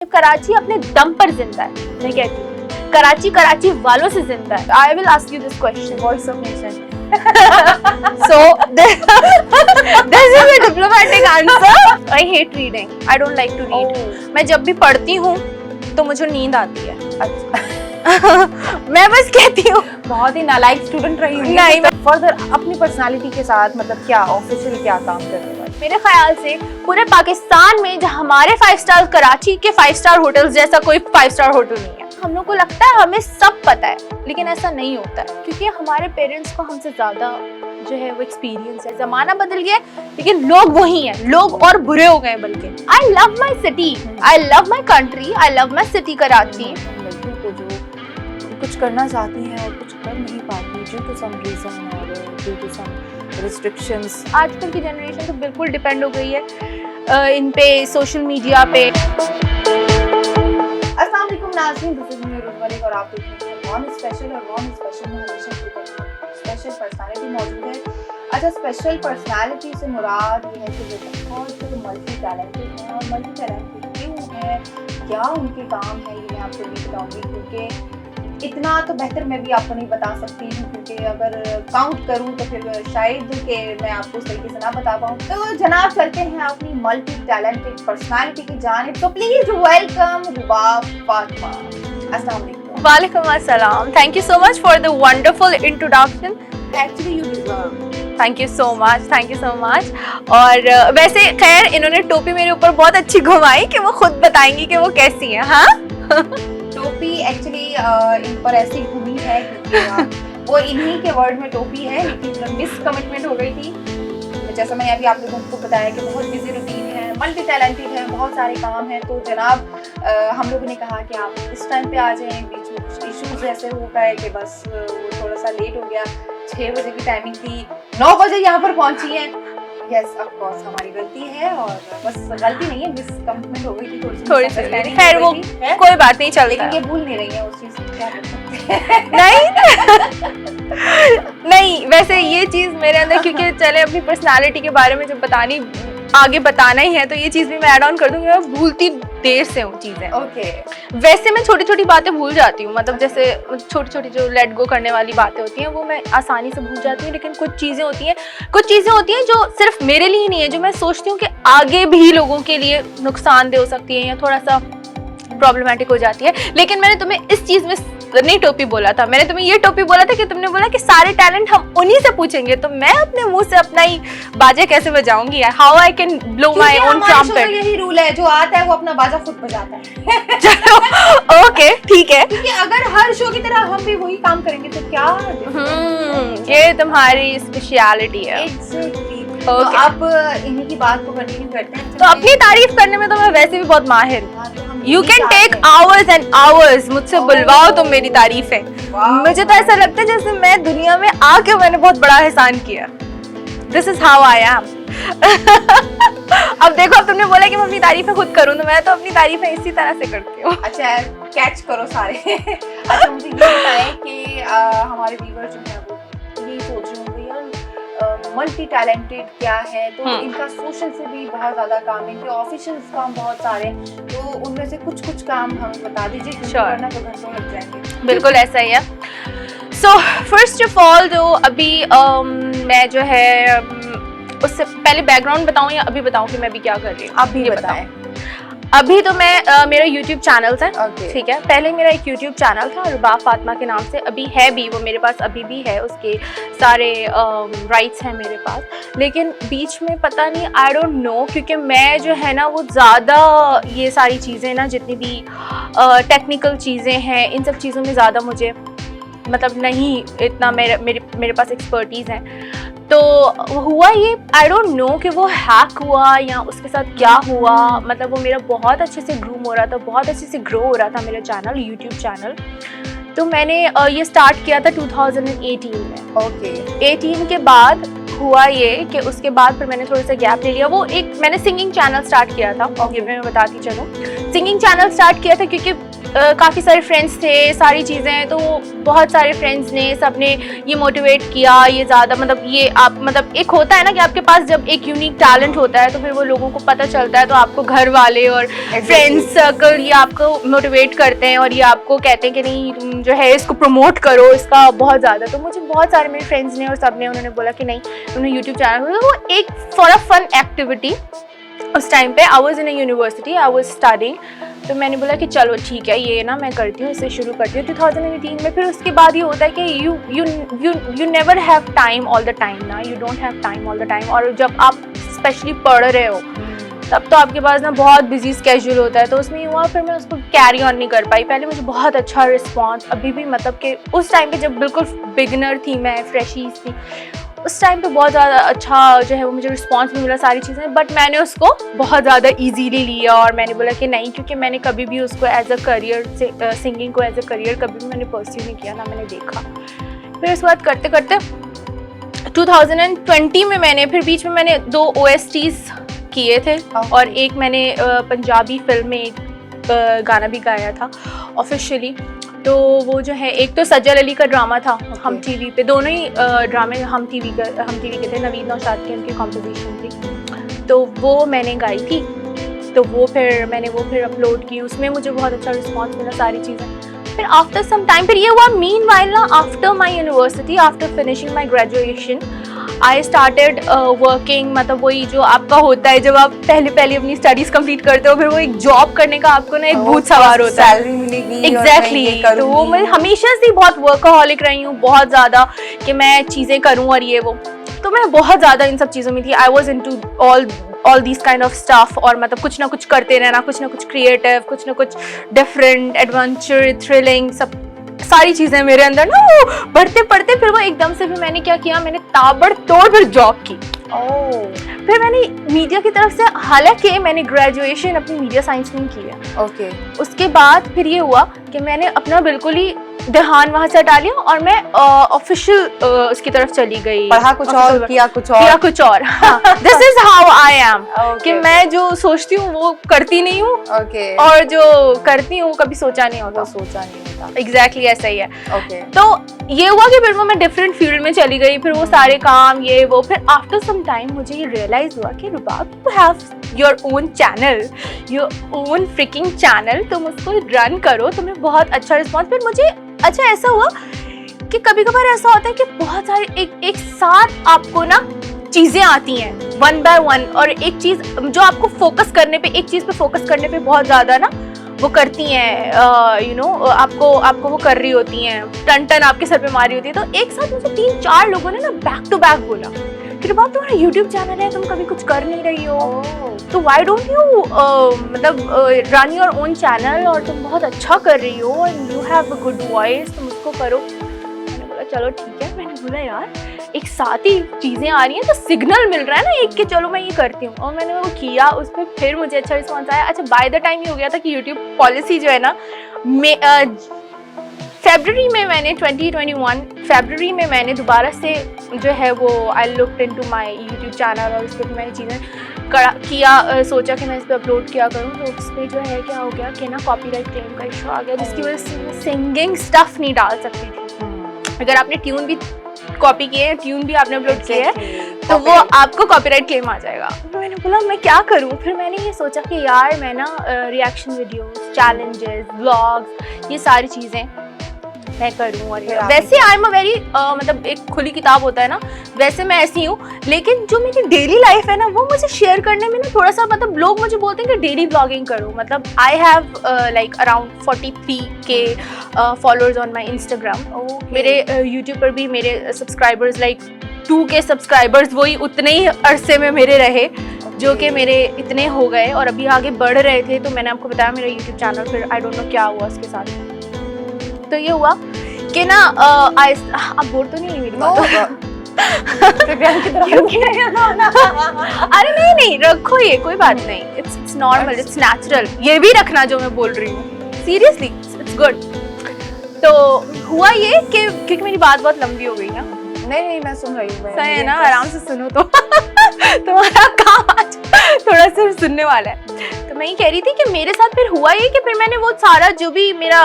कराची अपने दम पर जिंदा है, मैं कहती हूँ कराची कराची वालों से जिंदा है। I will ask you this question, voice of nation. So this is a diplomatic answer. I hate reading. I don't like to read. मैं जब भी पढ़ती हूँ तो मुझे नींद आती है। अच्छा। मैं बस कहती हूँ बहुत ही नालायक स्टूडेंट रही हूँ। नहीं, तो फर्दर अपनी पर्सनालिटी के साथ मतलब क्या ऑफिशियल क्या काम करने वाली? मेरे ख्याल से पूरे पाकिस्तान में जहाँ हमारे 5 स्टार कराची के 5 स्टार होटल्स जैसा कोई 5 स्टार होटल नहीं है। हम लोग को लगता है हमें सब पता है, लेकिन ऐसा नहीं होता है क्योंकि हमारे पेरेंट्स को हमसे ज्यादा जो है वो एक्सपीरियंस है। जमाना बदल गया लेकिन लोग वही हैं, लोग और बुरे हो गए बल्कि। I love my city, I love my country, I love my city Karachi. लड़कियों को जो कुछ करना चाहती हैं और कुछ कर नहीं पाती ड्यू टू सम रीजन और ड्यू टू सम रिस्ट्रिक्शंस। आजकल की जनरेशन तो बिल्कुल डिपेंड हो गई है इन पे, सोशल मीडिया पे। अस्सलाम वालेकुम नाज़रीन, दिस इज मी रुज़ और आप देख रहे हैं वन स्पेशल। और वन स्पेशल में हमेशा स्पेशल पर्सनालिटी मौजूद है। अच्छा, स्पेशल पर्सनालिटी से मुराद ये है कि वो बहुत मल्टी टैलेंटेड हैं। और मल्टी टैलेंटेड क्यों हैं, क्या उनके काम है, ये मैं आपको नहीं बताऊंगी क्योंकि इतना तो बेहतर मैं भी आपको नहीं बता सकती हूँ, क्योंकि अगर काउंट करूँ तो फिर शायद कि मैं आपको उस तरीके से ना बता पाऊँ। तो जनाब चलते हैं अपनी मल्टी टैलेंटेड पर्सनालिटी की जानिब। तो प्लीज वेलकम रुबाब फातिमा। अस्सलाम वालेकुम। वालेकुम अस्सलाम। Thank you so much for the wonderful introduction. Actually you deserve. Thank you so much, thank you so much. और वैसे खैर इन्होंने टोपी मेरे ऊपर बहुत अच्छी घुमाई कि वो खुद बताएंगी कि वो कैसी है। हाँ टोपी एक्चुअली इन पर ऐसी घूमी है क्योंकि वो इन्हीं के वर्ड में टोपी है, लेकिन मिस कमिटमेंट हो गई थी। जैसा मैंने अभी आप लोगों को बताया कि बहुत बिजी रूटीन है, मल्टी टैलेंटेड है, बहुत सारे काम हैं। तो जनाब हम लोगों ने कहा कि आप इस टाइम पे आ जाएं। बीच में कुछ इश्यूज ऐसे हो गए कि बस वो थोड़ा सा लेट हो गया। 6 बजे की टाइमिंग थी, 9 बजे यहाँ पर पहुंची हैं। यस ऑफ कोर्स हमारी गलती है, और बस गलती नहीं है, मिस कमिटमेंट हो गई थी थोड़ी सी। खैर वो कोई बात नहीं, चलता लेकिन है। ये भूल नहीं रही है उस चीज को, क्या कर सकते हैं। नहीं वैसे ये चीज मेरे अंदर, क्योंकि चले अपनी पर्सनालिटी के बारे में जब आगे बताना ही है तो ये चीज भी मैं ऐड ऑन कर दूंगी। मैं भूलती देर से हूँ चीजें। ओके। वैसे मैं छोटी छोटी बातें भूल जाती हूँ, मतलब जैसे छोटी छोटी जो लेट गो करने वाली बातें होती हैं वो मैं आसानी से भूल जाती हूँ। लेकिन कुछ चीजें होती हैं जो सिर्फ मेरे लिए नहीं है, जो मैं सोचती हूँ कि आगे भी लोगों के लिए नुकसानदेह हो सकती है या थोड़ा सा प्रॉब्लमेटिक हो जाती है। लेकिन मैंने तुम्हें इस चीज में नहीं टोपी बोला था, मैंने तुम्हें ये टोपी बोला था कि तुमने बोला कि सारे टैलेंट हम उन्हीं से पूछेंगे, तो मैं अपने मुंह से अपना ही बाजे कैसे बजाऊंगी यार। How I can blow my own trumpet. यही रूल है, जो आता है वो अपना बाजा खुद बजाता है। चलो ओके ठीक है, क्योंकि अगर हर शो की तरह हम भी वही काम करेंगे तो क्या ये तुम्हारी स्पेशलिटी है। तो आप इन्हीं की बात को कंटिन्यू करते हैं। तो अपनी तारीफ करने में तो मैं वैसे भी बहुत माहिर हूँ। You can take hours and hours, मुझसे बुलवाओ तो मेरी तारीफ है। मुझे तो ऐसा लगता है जैसे मैं दुनिया में आके मैंने बहुत बड़ा एहसान किया। This is how I am. अब देखो, अब तुमने बोला कि मैं अपनी तारीफें खुद करूँ, तो मैं तो अपनी तारीफें इसी तरह से करती हूँ। अच्छा कैच करो सारे। अच्छा मुझे ये बताएं कि हमारे व्यूअर जो है वो ये सोच रहे होंगे यार मल्टी टैलेंटेड क्या है, तो इनका सोशल से भी बहुत ज्यादा काम है, इनके ऑफिशियल काम बहुत सारे, तो उनमें से कुछ काम हमें बता दीजिए, वरना तो घंटों लग जाएंगे। बिल्कुल ऐसा ही है। सो फर्स्ट ऑफ ऑल जो अभी मैं जो है उससे पहले बैकग्राउंड बताऊं या अभी बताऊं कि मैं अभी क्या कर रही हूँ? आप भी बताएं। अभी तो मैं मेरा YouTube चैनल है, ठीक है। पहले मेरा एक YouTube चैनल था रुबाब फातिमा के नाम से, अभी है भी, वो मेरे पास अभी भी है, उसके सारे राइट्स हैं मेरे पास। लेकिन बीच में पता नहीं, आई डोंट नो, क्योंकि मैं जो है ना वो ज़्यादा ये सारी चीज़ें ना, जितनी भी टेक्निकल चीज़ें हैं, इन सब चीज़ों में ज़्यादा मुझे मतलब नहीं इतना मेरे पास एक्सपर्टीज़ हैं। तो हुआ ये, आई डोंट नो कि वो हैक हुआ या उसके साथ क्या हुआ, मतलब वो मेरा बहुत अच्छे से ग्रूम हो रहा था, बहुत अच्छे से ग्रो हो रहा था मेरा चैनल, यूट्यूब चैनल। तो मैंने ये स्टार्ट किया था 2018 में। ओके। 18 के बाद हुआ ये कि उसके बाद फिर मैंने थोड़ा सा गैप ले लिया। वो एक मैंने सिंगिंग चैनल स्टार्ट किया था, ये मैं बताती चलूँ। सिंगिंग चैनल स्टार्ट किया था क्योंकि काफ़ी सारे फ्रेंड्स थे, सारी चीज़ें, तो बहुत सारे फ्रेंड्स ने सबने ये मोटिवेट किया, ये ज़्यादा मतलब ये आप मतलब एक होता है ना कि आपके पास जब एक यूनिक टैलेंट होता है तो फिर वो लोगों को पता चलता है, तो आपको घर वाले और फ्रेंड्स सर्कल ये आपको मोटिवेट करते हैं और ये आपको कहते हैं कि नहीं तुम जो है इसको प्रमोट करो, इसका बहुत ज़्यादा। तो मुझे बहुत सारे मेरे फ्रेंड्स ने और सब ने उन्होंने बोला कि नहीं तुमने यूट्यूब चैनल, वो एक फॉर अ फन एक्टिविटी उस टाइम पे। I was in a university, I was studying, तो मैंने बोला कि चलो ठीक है ये ना मैं करती हूँ, इसे शुरू करती हूँ 2018 में। फिर उसके बाद ये होता है कि you never have time all the time ना, you don't have time all the time. और जब आप स्पेशली पढ़ रहे हो तब तो आपके पास ना बहुत बिजी स्केड्यूल होता है, तो उसमें हुआ फिर मैं उसको कैरी ऑन नहीं कर पाई। पहले मुझे बहुत अच्छा रिस्पॉन्स, अभी भी मतलब कि उस टाइम पे जब बिल्कुल बिगिनर थी मैं, फ्रेशीज थी, उस टाइम पे बहुत ज़्यादा अच्छा जो है वो मुझे रिस्पांस भी मिला सारी चीज़ें, बट मैंने उसको बहुत ज़्यादा इजीली लिया और मैंने बोला कि नहीं, क्योंकि मैंने कभी भी उसको एज अ करियर से सिंगिंग को एज अ करियर कभी भी मैंने परस्यू नहीं किया, ना मैंने देखा। फिर उसके बाद करते करते 2020 में मैंने फिर बीच में मैंने 2 OSTs किए थे और एक मैंने पंजाबी फिल्म में एक गाना भी गाया था ऑफिशियली। तो वो जो है एक तो सज्जल अली का ड्रामा था हम टीवी पे, दोनों ही ड्रामे हम टीवी के थे, नवीद नौशाद की उनकी कॉम्पोजिशन थी, तो वो मैंने गाई थी। तो वो फिर मैंने वो फिर अपलोड की, उसमें मुझे बहुत अच्छा रिस्पांस मिला सारी चीज़ें। फिर आफ्टर सम टाइम फिर ये हुआ मीनवाइल ना, after my university, after finishing my graduation I started working. मतलब वही जो आपका होता है जब आप पहले अपनी स्टडीज कंप्लीट करते हो, फिर वो एक जॉब करने का आपको ना एक भूत सवार होता है, सैलरी मिलेगी। एग्जैक्टली तो वो मैं हमेशा से बहुत वर्कaholic रही हूँ, बहुत ज़्यादा कि मैं चीज़ें करूँ और ये वो, तो मैं बहुत ज़्यादा इन सब चीज़ों में थी। I was into all this kind of stuff, और मतलब कुछ ना कुछ करते रहना, कुछ ना कुछ क्रिएटिव, कुछ ना कुछ डिफरेंट, एडवेंचर, थ्रिलिंग, सब सारी चीज़ें मेरे अंदर ना वो पढ़ते पढ़ते फिर वो एकदम से फिर मैंने क्या किया, मैंने ताबड़तोड़ फिर जॉब की। फिर मैंने मीडिया की तरफ से, हालांकि मैंने ग्रेजुएशन अपनी मीडिया साइंस में की है, उसके बाद फिर ये हुआ कि मैंने अपना बिल्कुल ही ध्यान वहाँ से हटा लिया और मैं ऑफिशियल उसकी तरफ चली गई। पढ़ा कुछ और, किया कुछ और। This is how I am, कि मैं जो सोचती हूँ वो करती नहीं हूँ, और जो करती हूँ कभी सोचा नहीं होता। एग्जैक्टली ऐसा ही है। तो ये हुआ कि फिर वो मैं डिफरेंट फील्ड में चली गई, फिर वो सारे काम ये वो। फिर आफ्टर सम टाइम मुझे ये रियलाइज हुआ कि Rubab, you have your own channel, your own freaking channel, तुम उसको रन करो, तुम्हें बहुत अच्छा रिस्पॉन्स। फिर मुझे अच्छा ऐसा हुआ कि कभी कभार ऐसा होता है कि बहुत सारे एक साथ आपको ना चीज़ें आती हैं वन बाय वन, और एक चीज़ जो आपको फोकस करने पे, एक चीज़ पे फोकस करने पे बहुत ज़्यादा ना वो करती हैं, आपको वो कर रही होती हैं, टन आपके सर पे मारी होती है। तो एक साथ मुझे 3-4 लोगों ने ना बैक टू बैक बोला कि बात तुम्हारा यूट्यूब चैनल है, तुम कभी कुछ कर नहीं रही हो, तो व्हाई डोंट यू मतलब रन योर ओन चैनल, और तुम बहुत अच्छा कर रही हो and you have a good voice, तुम उसको करो। मैंने बोला चलो ठीक है। मैंने बोला यार एक साथ ही चीज़ें आ रही हैं तो सिग्नल मिल रहा है ना एक के, चलो मैं ये करती हूँ, और मैंने वो किया। उस पर फिर मुझे अच्छा रिस्पॉन्स आया। अच्छा बाय द टाइम ये हो गया था कि यूट्यूब पॉलिसी जो है ना, फरवरी में मैंने 2021 फरवरी में मैंने दोबारा से जो है वो I looked into my YouTube channel, और उस पर मैंने चीज़ें किया, सोचा कि मैं इस पर अपलोड किया करूँ। तो उस पर जो है क्या हो गया कि ना कॉपीराइट क्लेम का इशू आ गया, जिसकी वजह से मैं सिंगिंग स्टफ नहीं डाल सकती थी। अगर आपने ट्यून भी कॉपी किए हैं, ट्यून भी आपने अपलोड किए है, तो वो आपको कॉपीराइट क्लेम आ जाएगा। तो मैंने बोला मैं क्या करूं। फिर मैंने ये सोचा कि यार मैं ना रिएक्शन वीडियोस, चैलेंजेस, व्लॉग्स, ये सारी चीज़ें मैं करूं। और वैसे आई एम अ वेरी मतलब एक खुली किताब होता है ना, वैसे मैं ऐसी हूँ, लेकिन जो मेरी डेली लाइफ है ना वो मुझे शेयर करने में ना थोड़ा सा, मतलब लोग मुझे बोलते हैं कि डेली ब्लॉगिंग करो। मतलब I have like around 43K followers on my Instagram. मेरे यूट्यूब पर भी मेरे सब्सक्राइबर्स लाइक 2K सब्सक्राइबर्स वही उतने ही अरसे में मेरे रहे, जो कि मेरे इतने हो गए और अभी आगे बढ़ रहे थे। तो मैंने आपको बताया मेरा यूट्यूब चैनल फिर आई डोंट नो क्या हुआ उसके साथ। तो ये हुआ कि ना आप बोर तो नहीं है मेरी बात? अरे नहीं रखो, ये कोई बात नहीं, इट्स नॉर्मल, इट्स नेचुरल। ये भी रखना जो मैं बोल रही हूँ, सीरियसली इट्स गुड। तो हुआ ये कि क्योंकि मेरी बात बहुत लंबी हो गई ना। नहीं मैं सुन रही हूँ। सही है ना, आराम से सुनो। तो तुम्हारा काम आज थोड़ा सिर्फ सुनने वाला है। तो मैं ये कह रही थी कि मेरे साथ फिर हुआ ये कि फिर मैंने वो सारा जो भी मेरा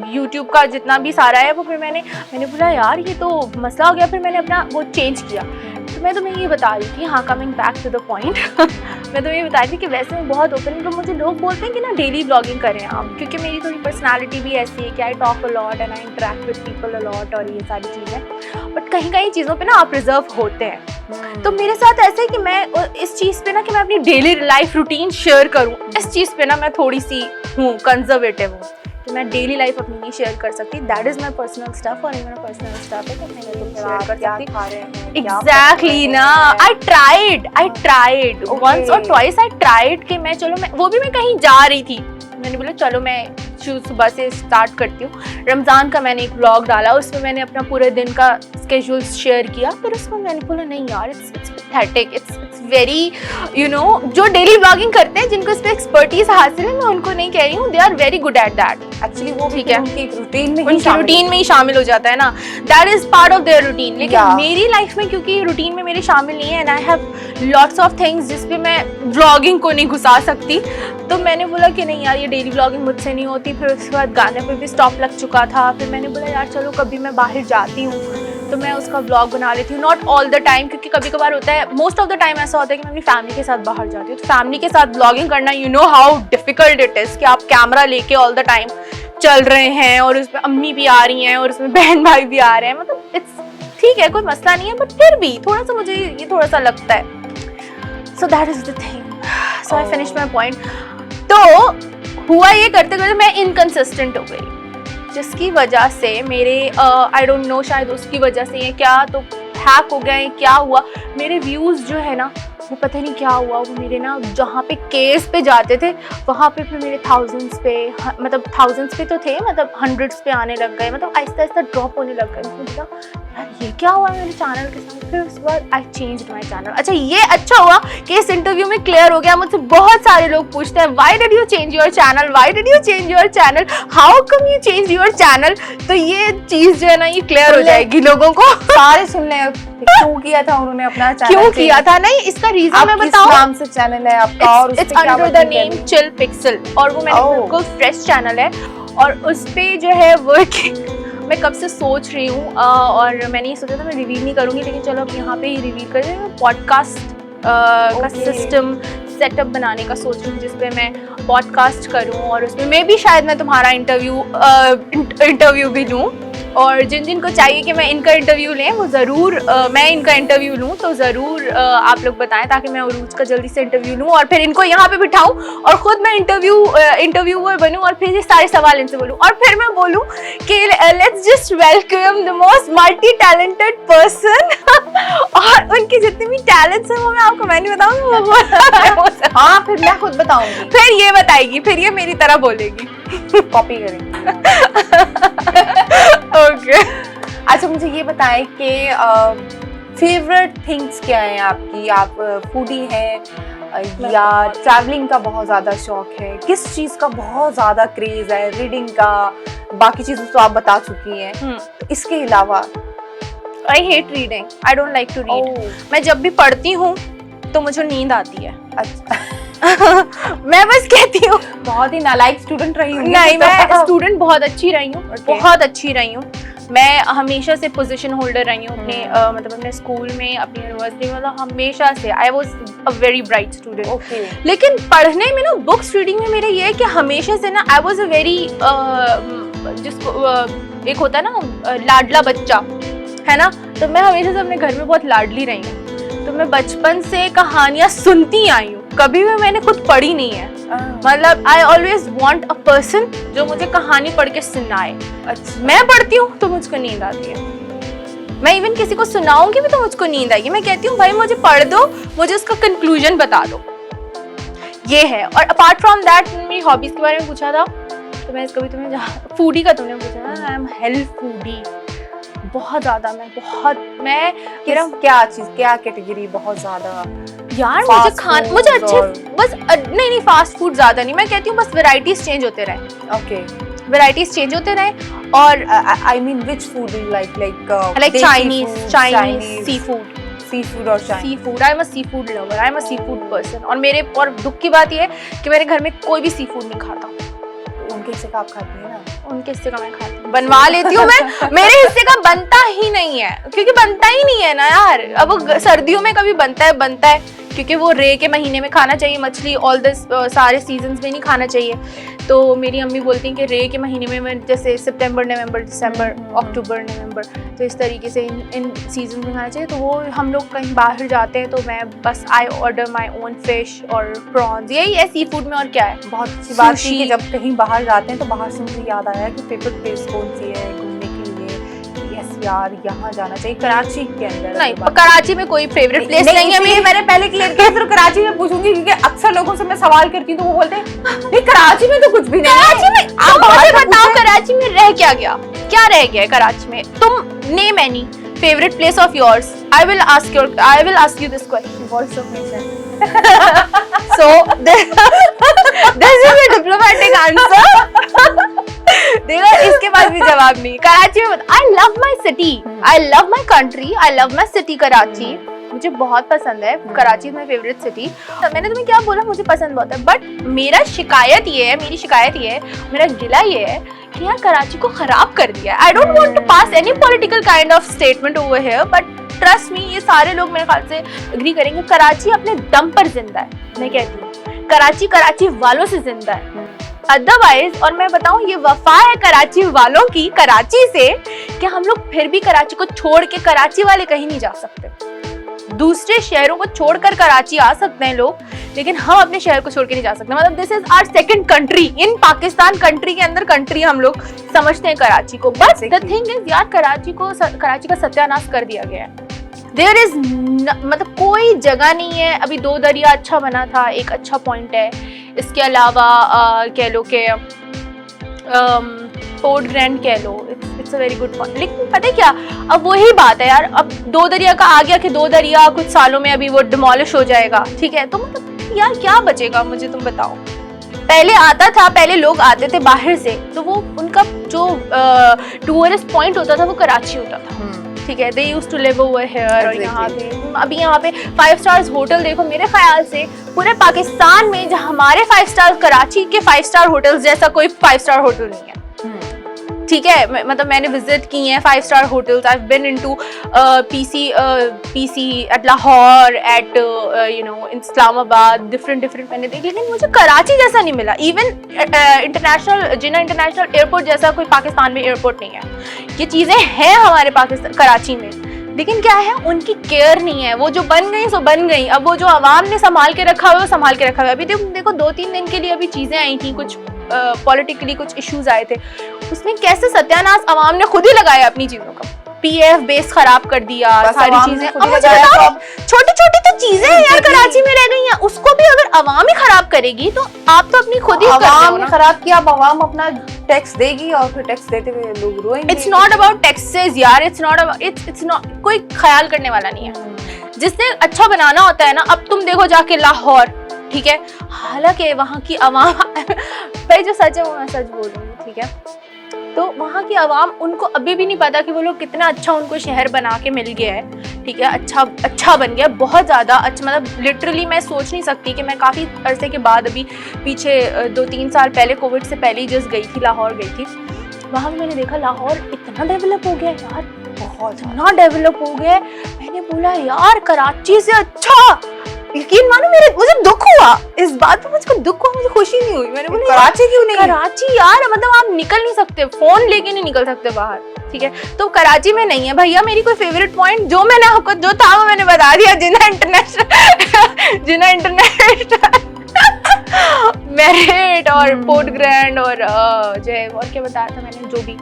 यूट्यूब का जितना भी सारा है वो फिर मैंने बोला यार ये तो मसला हो गया, फिर मैंने अपना वो चेंज किया। तो मैं तुम्हें ये बता रही थी, हाँ coming back to the point मैं तुम्हें ये बता रही थी कि वैसे मैं बहुत ओपन, तो मुझे लोग बोलते हैं कि ना डेली ब्लॉगिंग करें आप, क्योंकि मेरी थोड़ी पर्सनालिटी भी ऐसी है कि I talk a lot and I interact with people a lot और ये सारी चीज़ें, बट कहीं कहीं चीज़ों पे ना आप रिजर्व होते हैं। तो मेरे साथ ऐसे है कि मैं इस चीज़ पे ना कि मैं अपनी डेली लाइफ रूटीन शेयर करूँ, इस चीज़ पे ना मैं थोड़ी सी हूँ, कंजर्वेटिव हूँ, तो मैं डेली लाइफ अपनी नहीं शेयर कर सकती। That is my personal stuff, और ये मेरा पर्सनल स्टफ है, तो मैं शेयर कर सकती। एग्जैक्टली ना, आई ट्राइड वंस और ट्वाइस, आई ट्राइड कि मैं चलो, मैं वो भी मैं कहीं जा रही थी, मैंने बोला चलो मैं सुबह से स्टार्ट करती हूँ। रमज़ान का मैंने एक व्लॉग डाला, उसमें मैंने अपना पूरे दिन का स्केड्यूल शेयर किया, फिर उसमें मैंने बोला नहीं यार it's pathetic, it's very you know, जो डेली व्लॉगिंग करते हैं जिनको इस पर एक्सपर्टीज हासिल है, मैं उनको नहीं कह रही हूँ, they are very good at that actually, वो ठीक है उनकी रूटीन में ही शामिल हो जाता है ना, that is part of their routine. लेकिन मेरी लाइफ में क्योंकि रूटीन में मेरे शामिल नहीं है, and I have lots of things जिसपे मैं व्लॉगिंग को नहीं घुसा सकती, तो मैंने बोला कि नहीं यार ये डेली व्लॉगिंग मुझसे नहीं होती। फिर उसके बाद गाने पे भी स्टॉप लग चुका था, फिर मैंने बोला यार चलो कभी मैं बाहर जाती हूँ तो मैं उसका व्लॉग बना लेती हूँ, नॉट ऑल द टाइम, क्योंकि कभी कभार होता है, मोस्ट ऑफ द टाइम ऐसा होता है कि मैं अपनी फैमिली के साथ बाहर जाती हूँ, तो फैमिली के साथ व्लॉगिंग करना, you know how difficult it is कि आप कैमरा लेके ऑल द टाइम चल रहे हैं और उसमें अम्मी भी आ रही हैं और उसमें बहन भाई भी आ रहे हैं, मतलब इट्स ठीक है कोई मसला नहीं है, बट फिर भी थोड़ा सा मुझे ये थोड़ा सा लगता है। So that is the thing, so I finish my point. तो हुआ ये करते करते मैं इनकंसिस्टेंट हो गई, जिसकी वजह से मेरे आई डोंट नो, शायद उसकी वजह से ये क्या तो हैक हो गए, क्या हुआ, मेरे व्यूज़ जो है ना वो पता नहीं क्या हुआ, वो मेरे ना जहाँ पे केस पे जाते थे वहाँ पे फिर मेरे थाउजेंड्स पे, मतलब थाउजेंड्स पे तो थे, मतलब हंड्रेड्स पे आने लग गए, मतलब आहिस्ता आहिस्ता ड्रॉप होने लग गए। मुझे लगा यार ये क्या हुआ मेरे चैनल के साथ। फिर उसके बाद आई चेंज्ड माय चैनल। अच्छा ये अच्छा हुआ कि इस इंटरव्यू में क्लियर हो गया, मुझसे बहुत सारे लोग पूछते हैं why did you change your channel, why did you change your channel, how come you change your channel. तो ये चीज़ जो है ना ये क्लियर हो जाएगी लोगों को। सारे सुन ले क्यों किया था उन्होंने अपना चैनल, क्यों किया था, नहीं इसका रीजन मैं बताऊं, नाम से चैनल है आपका और it's under the name chill pixel, और वो मेरा बिल्कुल फ्रेश चैनल है, और उस पे जो है वर्किंग मैं कब से सोच रही हूँ, और मैंने ये सोचा था मैं रिवील नहीं करूँगी, लेकिन चलो अब यहाँ पे ही रिवील कर दें। मैं पॉडकास्ट का सिस्टम सेटअप बनाने का सोच रही हूँ, जिसपे मैं पॉडकास्ट करूँ और उसमें मैं भी शायद मैं तुम्हारा इंटरव्यू भी लूँ, और जिन जिन को चाहिए कि मैं इनका इंटरव्यू लें वो ज़रूर मैं इनका इंटरव्यू लूँ, तो ज़रूर आप लोग बताएं ताकि मैं उरूज का जल्दी से इंटरव्यू लूँ और फिर इनको यहाँ पे बिठाऊँ और ख़ुद मैं इंटरव्यूअर बनूँ और फिर ये सारे सवाल इनसे बोलूँ, और फिर मैं बोलूँ कि let's just welcome the most multi talented person और उनके जितने भी टैलेंट्स हैं वो मैं आपको मैं नहीं बताऊँगी, हाँ फिर मैं खुद बताऊँगी, फिर ये बताएगी, फिर ये मेरी तरह बोलेगी, कॉपी करेंगे। ओके अच्छा मुझे ये बताएं कि फेवरेट थिंग्स क्या हैं आपकी, आप फूडी हैं या ट्रैवलिंग का बहुत ज़्यादा शौक है, किस चीज़ का बहुत ज़्यादा क्रेज है, रीडिंग का, बाकी चीज़ें तो आप बता चुकी हैं, तो इसके अलावा? I hate reading, I don't like to read. मैं जब भी पढ़ती हूँ तो मुझे नींद आती है। अच्छा मैं बस कहती हूँ, बहुत ही नालायक स्टूडेंट रही हूँ। नहीं मैं स्टूडेंट बहुत अच्छी रही हूँ, बहुत अच्छी रही हूँ, मैं हमेशा से पोजीशन होल्डर रही हूँ अपने मतलब अपने स्कूल में, अपनी यूनिवर्सिटी में, मतलब हमेशा से I was a very bright student. लेकिन पढ़ने में ना, बुक्स रीडिंग में मेरे ये है कि हमेशा से ना आई वाज अ वेरी जिसको एक होता है ना लाडला बच्चा है ना, तो मैं हमेशा से अपने घर में बहुत लाडली रही हूँ, तो मैं बचपन से कहानियाँ सुनती आई हूँ, कभी भी मैंने खुद पढ़ी नहीं है। मतलब I always want a person जो मुझे कहानी पढ़ के सुनाए। अच्छा। मैं पढ़ती हूँ तो मुझको नींद आती है, मैं इवन किसी को सुनाऊंगी भी तो मुझको नींद आएगी, मैं कहती हूँ भाई मुझे पढ़ दो, मुझे उसका कंक्लूजन बता दो, ये है। और अपार्ट फ्रॉम दैट मेरी हॉबीज के बारे में पूछा था तो मैं कभी तुम्हें फूडी का तुमने पूछा ना, आई एम हेल्थ फूडी बहुत ज़्यादा, मैं क्या चीज़, क्या कैटेगरी बहुत ज़्यादा यार, मुझे अच्छे बस नहीं फास्ट फूड ज़्यादा नहीं, मैं कहती हूँ बस वैराइटीज चेंज होते रहे। ओके, वैराइटीज चेंज होते रहे, और I mean which food you like Chinese seafood, seafood और चाय? Seafood, I am a seafood lover, I am a seafood person. और दुख की बात ये है कि मेरे घर में कोई भी सी फूड नहीं खाता। उनके हिस्से का आप खाती है ना? उनके हिस्से का मैं खाती हूँ, बनवा लेती हूँ मैं, मेरे हिस्से का बनता ही नहीं है, क्योंकि बनता ही नहीं है ना यार। अब वो सर्दियों में कभी बनता है क्योंकि वो रे के महीने में खाना चाहिए मछली, ऑल दिस सारे सीजन्स में नहीं खाना चाहिए। तो मेरी अम्मी बोलती हैं कि रे के महीने में मैं जैसे सितंबर, नवंबर, दिसंबर, अक्टूबर, नवंबर, तो इस तरीके से इन सीजन में खाना चाहिए। तो वो हम लोग कहीं बाहर जाते हैं तो मैं बस I order my own fish और प्रॉन्स, यही है सी फूड में, और क्या है। बहुत अच्छी बात थी कि जब कहीं बाहर जाते हैं तो बाहर से मुझे याद आया कि फेवरेट प्लेस कौन सी है घूमने के लिए, यस यार यहाँ जाना चाहिए कराची के अंदर। नहीं, कराची में कोई फेवरेट प्लेस नहीं है। मैंने पहले क्लियर किया, सिर्फ कराची में पूछूंगी क्योंकि अक्सर लोगों से मैं सवाल करती हूँ तो वो बोलते हैं कराची में तो कुछ भी नहीं है। कराची में आप मुझे बताओ, कराची में रह क्या गया, क्या रह गया है कराची में? तुम name any favourite place of yours. I will ask you this question. Voice of nation. So this is a diplomatic answer. देखो इसके पास भी जवाब नहीं। कराची में I love my city, I love my country, I love my city Karachi. मुझे बहुत पसंद है, Karachi is my favourite city. मैंने तुम्हें क्या बोला, मुझे पसंद बहुत है, बट मेरी शिकायत ये है, मेरा गिला ये है कि यार कराची को खराब कर दिया है। I don't want to pass any political kind of statement over here, but trust me, ये सारे लोग मेरे ख्याल से एग्री करेंगे, कराची अपने दम पर जिंदा है। मैं कहती हूँ कराची वालों से जिंदा है, अदरवाइज। और मैं बताऊं, ये वफा है कराची वालों की कराची से कि हम लोग फिर भी कराची को छोड़ के, कराची वाले कहीं नहीं जा सकते। दूसरे शहरों को छोड़कर कराची आ सकते हैं लोग, लेकिन हम अपने शहर को छोड़ के नहीं जा सकते। मतलब this is our second country in Pakistan, country के अंदर कंट्री हम लोग समझते हैं कराची को। बट द थिंग इज यार, कराची का सत्यानाश कर दिया गया है। देयर इज मतलब कोई जगह नहीं है। अभी दो दरिया अच्छा बना था, एक अच्छा पॉइंट है। इसके अलावा कह लो कि पोर्ट ग्रैंड कह लो, it's a very good point. लेकिन पता है क्या, अब वही बात है यार, अब दो दरिया का आ गया कि दो दरिया कुछ सालों में अभी वो डिमोलिश हो जाएगा, ठीक है। तो मतलब यार क्या बचेगा, मुझे तुम बताओ। पहले आता था, पहले लोग आते थे बाहर से, तो वो उनका जो टूरिस्ट पॉइंट होता था वो कराची होता था, ठीक है। They used to live over here. और यहाँ पे अभी यहाँ पे 5 स्टार्स होटल देखो, मेरे ख्याल से पूरे पाकिस्तान में जो हमारे 5 स्टार, कराची के 5 स्टार होटल्स जैसा कोई 5 स्टार होटल नहीं है, ठीक है। मतलब मैंने विजिट की हैं 5 star hotels. I have been into PC at Lahore, at Islamabad, different मैंने देखे, लेकिन मुझे कराची जैसा नहीं मिला। इवन जिन्ना इंटरनेशनल एयरपोर्ट जैसा कोई पाकिस्तान में एयरपोर्ट नहीं है। ये चीजें हैं हमारे पाकिस्तान कराची में, लेकिन क्या है, उनकी केयर नहीं है। वो जो बन गई सो बन गई। अब वो जो आवाम ने संभाल के रखा हुआ है वो संभाल के रखा हुआ है। अभी देखो 2-3 दिन के लिए अभी चीजें आई थी, कुछ पॉलिटिकली कुछ इश्यूज आए थे, उसमें कैसे सत्यानाश आवाम ने खुद ही लगाया अपनी चीजों का। पीएफ बेस खराब कर दिया, सारी चीजें। अब मुझे बताओ, छोटी तो चीजें यार कराची में रह गई हैं, उसको भी अगर आवाम ही खराब करेगी तो आप तो अपनी खुद ही आवाम ने खराब किया। अब आवाम अपना टैक्स देगी और फिर टैक्स देते हुए लोग रोएंगे। इट्स नॉट अबाउट टैक्सेस यार, इट्स नॉट, कोई ख्याल करने वाला नहीं है। जिसने अच्छा बनाना होता है ना, अब तुम देखो जाके लाहौर, ठीक है, हालांकि वहाँ की आवाम भाई जो सच है वो मैं सच बोलूंगी, ठीक है। तो वहाँ की आवाम, उनको अभी भी नहीं पता कि वो लोग कितना अच्छा उनको शहर बना के मिल गया है, ठीक है। अच्छा बन गया, बहुत ज़्यादा अच्छा। मतलब लिटरली मैं सोच नहीं सकती कि मैं काफ़ी अरसे के बाद, अभी पीछे 2-3 साल पहले, कोविड से पहले जस्ट गई थी, लाहौर गई थी। वहाँ भी मैंने देखा लाहौर इतना डेवलप हो गया यार, बहुत इतना डेवलप हो गया। मैंने बोला यार कराची से अच्छा। यकीन मानो मुझे दुख हुआ इस बात पे, मुझको दुख हुआ, मुझे खुशी नहीं हुई। मैंने बोला कराची क्यों नहीं? कराची यार, मतलब आप निकल नहीं सकते, फोन लेके नहीं निकल सकते बाहर, ठीक है। तो कराची में नहीं है भैया। मेरी कोई फेवरेट पॉइंट जो मैंने आपको जो था वो मैंने बता दिया। जिन्ना इंटरनेशनल मेरिट और पोर्ट ग्रैंड और जो है, और क्या बताया था मैंने, जो भी।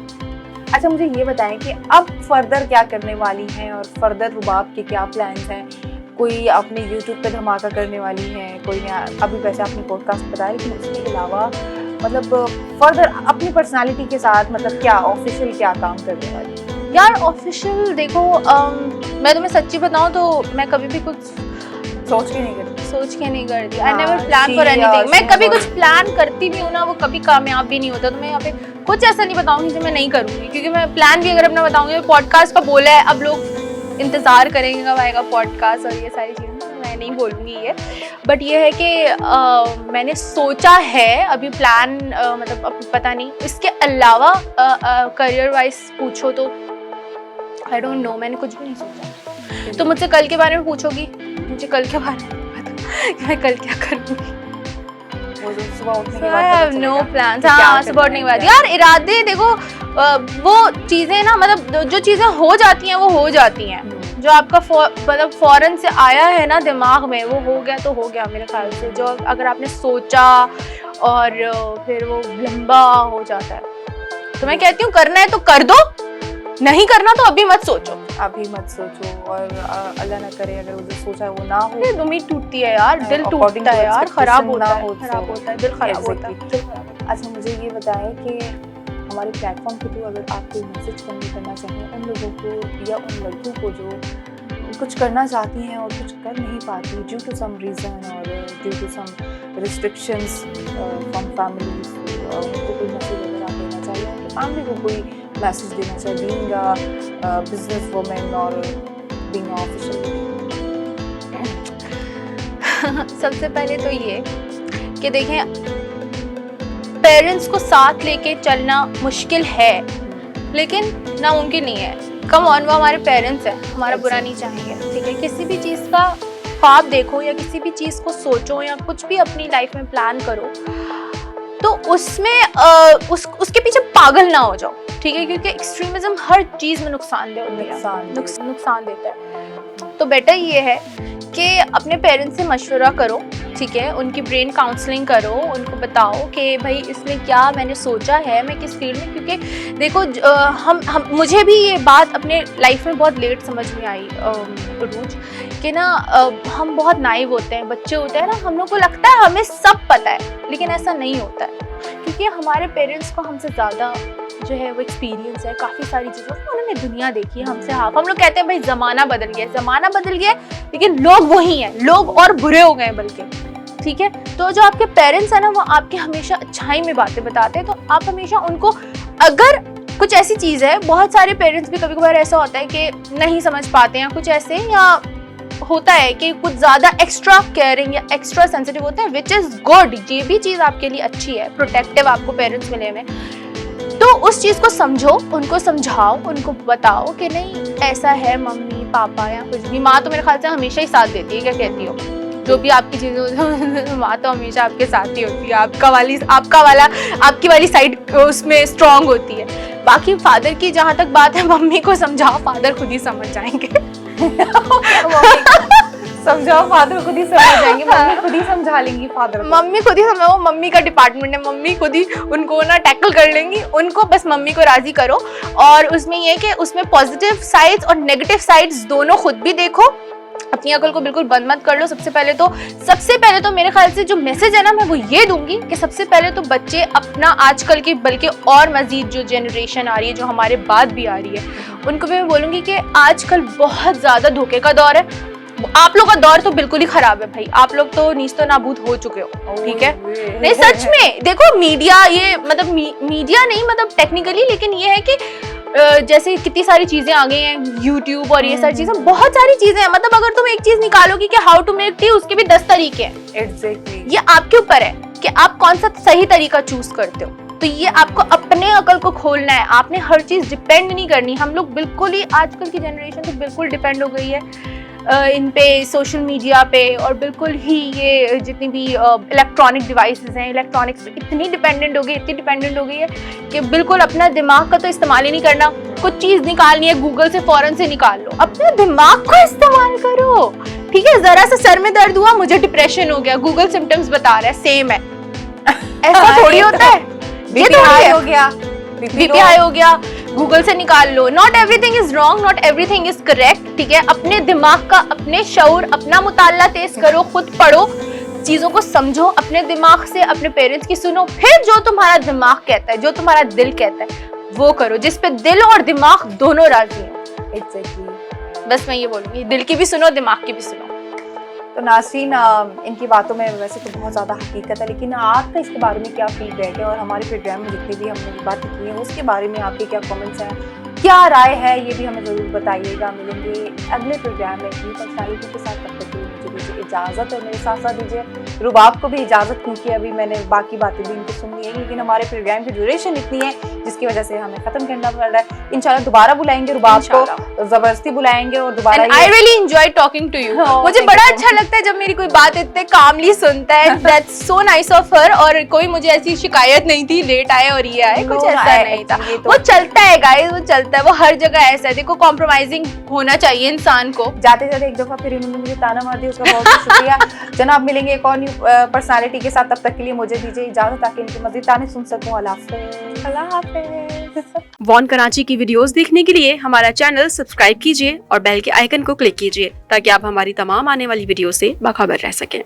अच्छा मुझे ये बताएं कि अब फर्दर क्या करने वाली हैं और फर्दर रुबाब के क्या प्लान्स हैं? कोई अपने YouTube पे धमाका करने वाली है, कोई ने अभी वैसे अपनी पॉडकास्ट बताया, लेकिन उसके अलावा मतलब फर्दर अपनी पर्सनालिटी के साथ मतलब क्या ऑफिशियल क्या काम करने वाली? यार ऑफिशियल देखो, मैं तुम्हें सच्ची बताऊं तो मैं कभी भी कुछ सोच के नहीं करती। I never plan for anything. मैं कभी कुछ प्लान करती भी हूँ ना, वो कभी कामयाब भी नहीं होता। तो मैं यहाँ पे कुछ ऐसा नहीं बताऊंगी जो मैं नहीं करूंगी, क्योंकि मैं प्लान भी अगर अपना बताऊंगी, पॉडकास्ट का बोला है, अब लोग इंतज़ार करेंगे कब आएगा पॉडकास्ट और ये सारी चीज़ें, मैं नहीं बोलूँगी ये, बट ये है कि मैंने सोचा है अभी प्लान, मतलब अब पता नहीं। इसके अलावा करियर वाइज पूछो तो आई डोंट नो, मैंने कुछ भी नहीं सोचा। तो मुझसे कल के बारे में पूछोगी, मुझे कल के बारे में पता कि मैं कल क्या करूँगी। सुबह उठने के बाद नो प्लान। हाँ, सुबह उठने के बाद यार इरादे देखो, वो चीज़ें ना, मतलब जो चीज़ें हो जाती हैं वो हो जाती हैं। जो आपका मतलब फौरन से आया है ना दिमाग में, वो हो गया तो हो गया मेरे ख्याल से। जो अगर आपने सोचा और फिर वो लंबा हो जाता है, तो मैं कहती हूँ करना है तो कर दो, नहीं करना तो अभी मत सोचो। अभी मत सोचो, और अल्लाह ना करे अगर उसे सोचा है वो ना हो। उम्मीद टूटती है यार, दिल टूटता है यार, खराब होता है, दिल खराब होता है। अच्छा मुझे ये बताएं कि हमारे प्लेटफॉर्म के थ्रू अगर आप कोई मैसेज करना चाहें उन लोगों को या उन लड़कियों को जो कुछ करना चाहती हैं और कुछ कर नहीं पाती ड्यू टू सम रीज़न और due to some restrictions from families, उनको कोई मैसेज अगर आप देना चाहिए, उनकी फैमिली को कोई मैसेज देना चाहिए, बीइंग अ बिजनेस वुमन और बीइंग अ ऑफिशियल? सबसे पहले तो ये कि देखें, पेरेंट्स को साथ लेके चलना मुश्किल है, लेकिन नामुमकिन नहीं है। कम ऑन, वो हमारे पेरेंट्स हैं, हमारा बुरा नहीं चाहेंगे, ठीक है। किसी भी चीज़ का ख्वाब देखो या किसी भी चीज़ को सोचो या कुछ भी अपनी लाइफ में प्लान करो, तो उसमें उसके पीछे पागल ना हो जाओ, ठीक है, क्योंकि एक्सट्रीमिज्म हर चीज़ में नुकसानदेह होती है, नुकसान देता है। तो बेटर ये है कि अपने पेरेंट्स से मशवरा करो, ठीक है, उनकी ब्रेन काउंसलिंग करो, उनको बताओ कि भाई इसमें क्या मैंने सोचा है, मैं किस फील्ड में, क्योंकि देखो हम मुझे भी ये बात अपने लाइफ में बहुत लेट समझ में आई रूज, कि ना हम बहुत नाइव होते हैं, बच्चे होते हैं ना, हम लोग को लगता है हमें सब पता है, लेकिन ऐसा नहीं होता है, क्योंकि हमारे पेरेंट्स को हमसे ज़्यादा जो है वो एक्सपीरियंस है काफ़ी सारी चीज़ों का, उन्होंने दुनिया देखी है हमसे हाफ। हम लोग कहते हैं भाई ज़माना बदल गया, लेकिन लोग वही हैं, लोग और बुरे हो गए बल्कि, ठीक है। तो जो आपके पेरेंट्स हैं ना, वो आपके हमेशा अच्छाई में बातें बताते हैं, तो आप हमेशा उनको, अगर कुछ ऐसी चीज़ है, बहुत सारे पेरेंट्स भी कभी कभार ऐसा होता है कि नहीं समझ पाते हैं कुछ ऐसे, या होता है कि कुछ ज़्यादा एक्स्ट्रा केयरिंग या एक्स्ट्रा सेंसिटिव होते हैं, विच इज़ गुड, ये भी चीज़ आपके लिए अच्छी है, प्रोटेक्टिव आपको पेरेंट्स मिले में। तो उस चीज़ को समझो, उनको समझाओ, उनको बताओ कि नहीं ऐसा है, मम्मी पापा या कुछ भी। माँ तो मेरे ख्याल से हमेशा ही साथ देती है, क्या कहती हो, जो भी आपकी चीज़ें माँ तो हमेशा आपके साथ ही होती है, आपकी वाली साइड उसमें स्ट्रांग होती है। बाकी फादर की जहाँ तक बात है, मम्मी को समझाओ, फादर खुद ही समझ जाएंगे। समझाओ, फादर खुद ही समझ जाएंगे, मम्मी खुद ही समझा लेंगी फादर को। मम्मी खुद ही समझाओ, मम्मी का डिपार्टमेंट है, मम्मी खुद ही उनको ना टैकल कर लेंगी, उनको बस मम्मी को राजी करो। और उसमें ये कि उसमें पॉजिटिव साइड्स और नेगेटिव साइड्स दोनों खुद भी देखो, अपनी अकल को बिल्कुल बंद मत कर लो। सबसे पहले तो मेरे ख्याल से जो मैसेज है ना, मैं वो ये दूंगी कि सबसे पहले तो बच्चे अपना आजकल की, बल्कि और मजीद जो जनरेशन आ रही है, जो हमारे बाद भी आ रही है, उनको भी मैं बोलूँगी कि आजकल बहुत ज़्यादा धोखे का दौर है। आप लोग का दौर तो बिल्कुल ही खराब है भाई, आप लोग तो नीच तो नाबूद हो चुके हो, ठीक है। नहीं सच में देखो, मीडिया, ये मतलब मीडिया नहीं, मतलब टेक्निकली, लेकिन ये है कि जैसे कितनी सारी चीजें आ गई हैं, यूट्यूब और ये सारी चीजें, बहुत सारी चीजें हैं। मतलब अगर तुम एक चीज निकालोगी कि हाउ टू मेक टी, उसके भी 10 तरीके हैं। एग्जैक्टली, ये आपके ऊपर है कि आप कौन सा सही तरीका चूज करते हो। तो ये आपको अपने अकल को खोलना है, आपने हर चीज डिपेंड नहीं करनी। हम लोग बिल्कुल ही, आजकल की जनरेशन तो बिल्कुल डिपेंड हो गई है इन पे, सोशल मीडिया पे, और बिल्कुल ही ये जितनी भी इलेक्ट्रॉनिक डिवाइसेस हैं, इलेक्ट्रॉनिक्स पे इतनी डिपेंडेंट हो गई है कि बिल्कुल अपना दिमाग का तो इस्तेमाल ही नहीं करना। कुछ चीज़ निकालनी है, गूगल से फ़ौरन से निकाल लो, अपने दिमाग को इस्तेमाल करो, ठीक है। ज़रा सा सर में दर्द हुआ, मुझे डिप्रेशन हो गया, गूगल सिम्टम्स बता रहा है, सेम है। ऐसा थोड़ी होता है, बीपी हाई हो गया, बीपी हाई हो गया, गूगल से निकाल लो। Not everything is wrong, not everything is correct, ठीक है। अपने दिमाग का, अपने शऊर, अपना मुताला तेज करो, खुद पढ़ो, चीज़ों को समझो अपने दिमाग से, अपने पेरेंट्स की सुनो, फिर जो तुम्हारा दिमाग कहता है, जो तुम्हारा दिल कहता है, वो करो, जिस पे दिल और दिमाग दोनों राजी हैं। एग्जैक्टली, बस मैं ये बोलूँगी, दिल की भी सुनो, दिमाग की भी सुनो। तो नाज़रीन, इनकी बातों में वैसे तो बहुत ज़्यादा हकीकत है, लेकिन आपका इसके बारे में क्या फीडबैक है, और हमारे प्रोग्राम में जितनी भी हमने बातें की हैं उसके बारे में आपके क्या कमेंट्स हैं, क्या राय है ये भी हमें ज़रूर बताइएगा। मिलेंगे अगले प्रोग्राम में न्यू पर्सनालिटी के साथ। तब तक के लिए मुझे दीजिए इजाज़त और मेरे साथ साथ दीजिए रुबाब को भी इजाज़त, क्योंकि अभी मैंने बाकी बातें भी इनको सुन ली है, लेकिन हमारे प्रोग्राम की ड्यूरेशन इतनी है जिसकी वजह से हमें ख़त्म करना पड़ रहा है। इंशाल्लाह दोबारा बुलाएंगे रुबाब को, ज़बरदस्ती बुलाएंगे और दोबारा। I really enjoy talking to you. मुझे बड़ा अच्छा लगता है जब मेरी कोई बात इतने कामली सुनता है। That's so nice of her. और कोई मुझे ऐसी शिकायत नहीं थी लेट आए और ये आए, कुछ ऐसा नहीं था। वो चलता है गाइस, वो चलता है, वो हर जगह ऐसा है। देखो कॉम्प्रोमाइजिंग होना चाहिए इंसान को। जाते जाते एक दफा फिर इन्होंने मुझे ताना मार दिया, उसका बहुत बहुत शुक्रिया जनाब। मिलेंगे एक और न्यू पर्सनालिटी के साथ। तब तक के लिए मुझे दीजिए इजाजत ताकि इनके मजीद ताने सुन सकूं। अल्लाह हाफिज़। वॉन कराची की वीडियोस देखने के लिए हमारा चैनल सब्सक्राइब कीजिए और बेल के आइकन को क्लिक कीजिए ताकि आप हमारी तमाम आने वाली वीडियो से बाखबर रह सकें।